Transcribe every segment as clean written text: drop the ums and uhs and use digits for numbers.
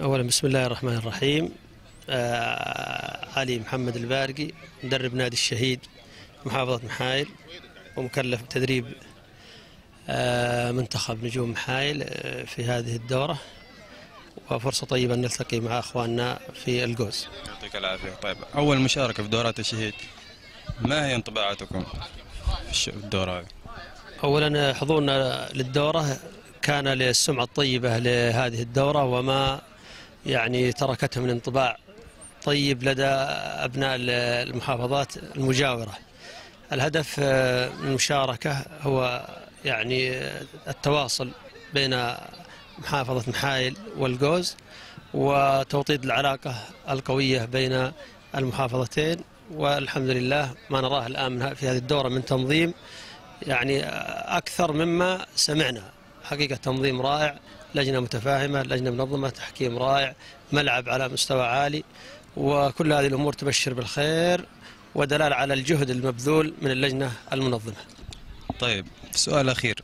أولا بسم الله الرحمن الرحيم. علي محمد البارقي، مدرب نادي الشهيد محافظة محايل، ومكلف بتدريب منتخب نجوم محايل في هذه الدورة، وفرصة طيبة أن نلتقي مع أخواننا في الجوز. يعطيك العافية. طيب، أول مشاركة في دورات الشهيد، ما هي انطباعاتكم في الدورة هذه؟ أولا حضورنا للدورة كان للسمعة الطيبة لهذه الدورة، وما يعني تركتها من انطباع طيب لدى أبناء المحافظات المجاورة. الهدف من المشاركة هو يعني التواصل بين محافظة محايل والجوز، وتوطيد العلاقة القوية بين المحافظتين. والحمد لله ما نراه الآن في هذه الدورة من تنظيم يعني أكثر مما سمعنا. حقيقة تنظيم رائع، لجنة متفاهمة، لجنة منظمة، تحكيم رائع، ملعب على مستوى عالي، وكل هذه الأمور تبشر بالخير ودلالة على الجهد المبذول من اللجنة المنظمة. طيب، السؤال الأخير،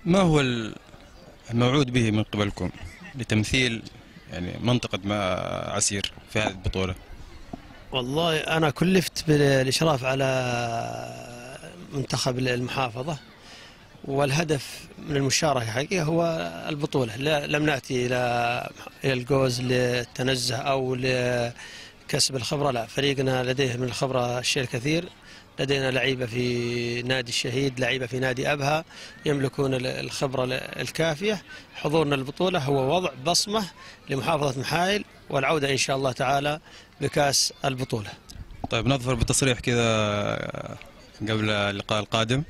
ما هو الموعود به من قبلكم لتمثيل يعني منطقة عسير في هذه البطولة؟ والله أنا كلفت بالإشراف على منتخب المحافظة، والهدف من المشاركة حقيقة هو البطولة. لم نأتي إلى الجوز للتنزه أو لكسب الخبرة، لا، فريقنا لديه من الخبرة الشيء الكثير. لدينا لعيبة في نادي الشهيد، لعيبة في نادي أبها، يملكون الخبرة الكافية. حضورنا البطولة هو وضع بصمة لمحافظة محايل، والعودة إن شاء الله تعالى بكأس البطولة. طيب، نظفر بتصريح كذا قبل اللقاء القادم.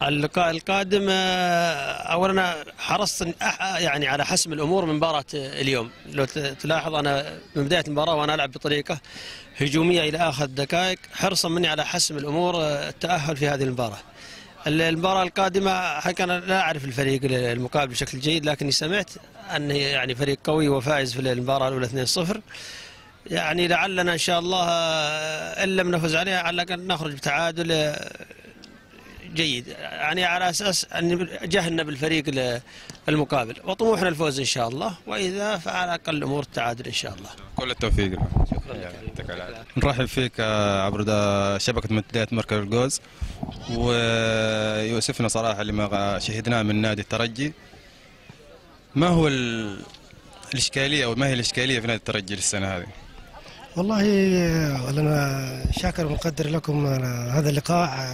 اللقاء القادم أولا حرصت يعني على حسم الأمور من مباراة اليوم. لو تلاحظ أنا من بداية المباراة وأنا ألعب بطريقة هجومية إلى آخر الدقائق، حرصا مني على حسم الأمور، التأهل في هذه المباراة. المباراة القادمة حقيقة أنا لا أعرف الفريق المقابل بشكل جيد، لكني سمعت أنه يعني فريق قوي وفائز في المباراة الأولى 2-0. يعني لعلنا إن شاء الله إن لم نفز عليها على الأقل نخرج بتعادل جيد، يعني على أساس أن جهلنا بالفريق المقابل، وطموحنا الفوز إن شاء الله، وإذا فعلى أقل الأمور التعادل إن شاء الله. كل التوفيق. شكرا. نرحب فيك عبر شبكة منتديات مركز الجوز، ويؤسفنا صراحة لما شهدناه من نادي الترجي. ما هو الإشكالية، أو ما هي الإشكالية في نادي الترجي للسنة هذه؟ والله أنا شاكر ومقدر لكم هذا اللقاء.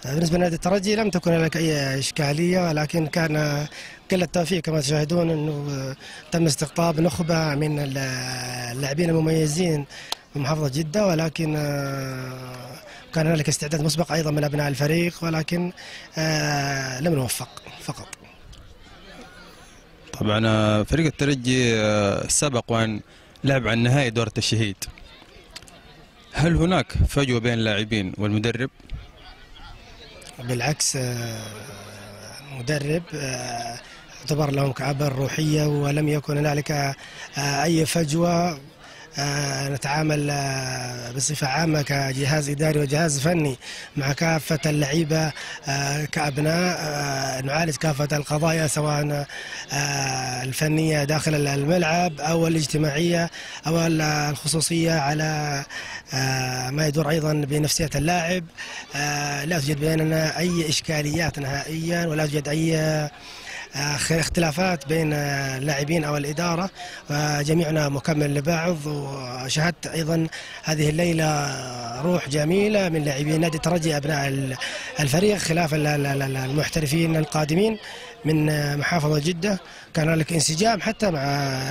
بالنسبة لنادي الترجي لم تكن لك أي إشكالية، ولكن كان قلة توفيق كما تشاهدون، أنه تم استقطاب نخبة من اللاعبين المميزين من محافظة جدة، ولكن كان هنالك استعداد مسبق أيضا من أبناء الفريق، ولكن لم نوفق فقط. طبعا فريق الترجي سبق وأن لعب عن نهائي دورة الشهيد. هل هناك فجوة بين اللاعبين والمدرب؟ بالعكس، المدرب اعتبر لهم كأبا روحية، ولم يكن هنالك أي فجوة. نتعامل بصفة عامة كجهاز إداري وجهاز فني مع كافة اللعيبة كأبناء، نعالج كافة القضايا سواء الفنية داخل الملعب أو الاجتماعية أو الخصوصية، على ما يدور أيضا بنفسية اللاعب. لا توجد بيننا أي إشكاليات نهائيا، ولا توجد أي اختلافات بين اللاعبين أو الإدارة، وجميعنا مكمل لبعض. وشاهدت أيضا هذه الليلة روح جميلة من لاعبين نادي الترجي أبناء الفريق، خلاف المحترفين القادمين من محافظة جدة. كان لك انسجام حتى مع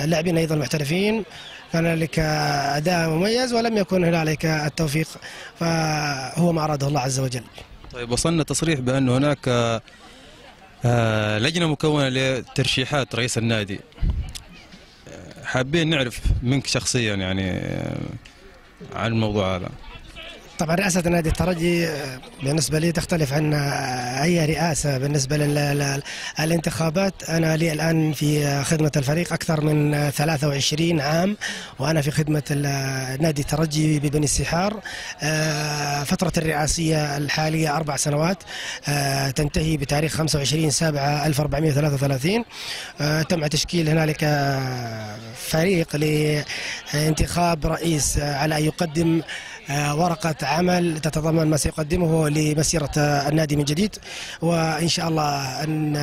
اللاعبين أيضا المحترفين، كان لك أداء مميز، ولم يكن هنالك التوفيق، فهو ما أراده الله عز وجل. طيب، وصلنا تصريح بأن هناك لجنة مكونة لترشيحات رئيس النادي. حابين نعرف منك شخصيا يعني عن الموضوع هذا. طبعا رئاسة نادي الترجي بالنسبة لي تختلف عن أي رئاسة. بالنسبة للانتخابات أنا لي الآن في خدمة الفريق أكثر من 23 عام، وأنا في خدمة نادي الترجي ببني السحار. فترة الرئاسية الحالية 4 سنوات تنتهي بتاريخ 25/7/1433. تم تشكيل هنالك فريق لانتخاب رئيس على أن يقدم ورقة عمل تتضمن ما سيقدمه لمسيرة النادي من جديد، وإن شاء الله أن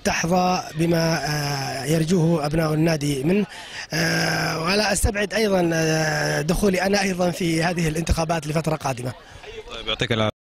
تحظى بما يرجوه أبناء النادي منه. ولا أستبعد أيضا دخولي أنا أيضا في هذه الانتخابات لفترة قادمة. طيب، يعطيك العافية.